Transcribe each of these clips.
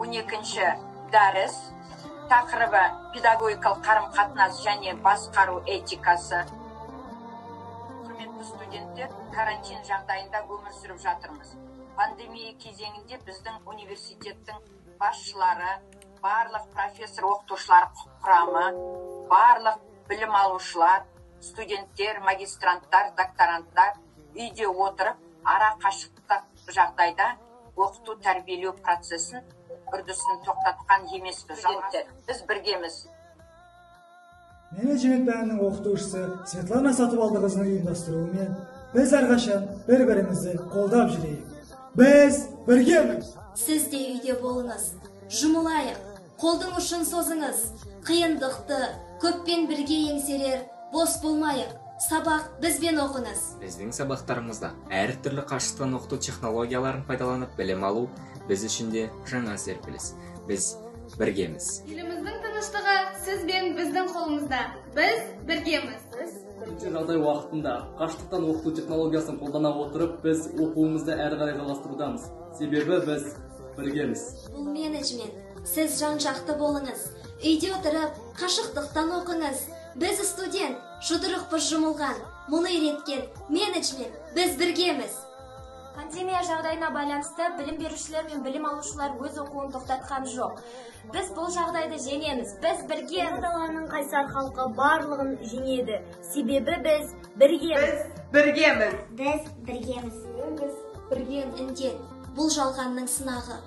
12-ші дәріс тақырыбы педагогикалық қарым-қатынас және басқару этикасы. Құрметті студенттер, карантин жағдайында өмір сүріп жатырмыз. Пандемия кезеңінде біздің университеттің басшылары, барлық профессор оқытушылар құрамы, барлық білім алушылар, студенттер, магистранттар, докторанттар үйде отырып, ара қашықтық жағдайда оқыту тәрбиелеу процесін үрдісін тоқтатқан емеспіз. Біз біргеміз. Менеджмент пәнінің оқытушысы Светлана Сатыбалдықызының ұйымдастыруымен біз әрқашан бір-бірімізді қолдап жүрейік. Біз біргеміз. Сіз де үйде болыңыз. Жұмылайық. Қолдың ұшын созыңыз. Қиындықты көппен бірге еңсерер, бос болмайық. Сабақ бізбен оқыңыз. Біздің сабақтарымызда әр түрлі қашықтан оқыту технологияларын пайдаланып білім алу біз үшін де жаңа серпіліс. Біз біргеміз. Еліміздің тыныштығы сіз бен біздің қолымызда. Біз біргеміз. Төтенше жағдай уақытында қашықтан оқыту технологиясын қолдана отырып, біз оқуымызды әрі қарай жалғастырудамыз. Себебі біз біргеміз. Бұл менеджмент. Сіз жан-жақты болыңыз. Үйде отырып, қашықтықтан оқыңыз. Біз студент, жұдырықпыз жұмылған, мұны үйреткен менеджмент. Біз біргеміз. Пандемия жағдайына байланысты білім берушілер мен білім алушылар өз оқуын тоқтатқан жоқ. Біз бұл жағдайды жеңеміз. Біз біргеміз. Даланың қайсар халқы барлығын жеңеді. Себебі біз біргеміз. Біргеміз. Біз біргеміз. Біз бірген індет. Бұл жалғанның сынағы.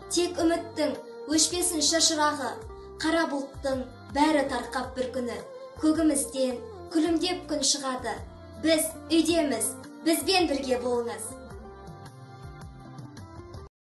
Тек үміттің өшпесін шашырағы. Қара бұлттың бәрі тарқап бір күні. Көгімізден күлімдеп күн шығады. Біз үйдеміз. Бізбен бірге болыңыз.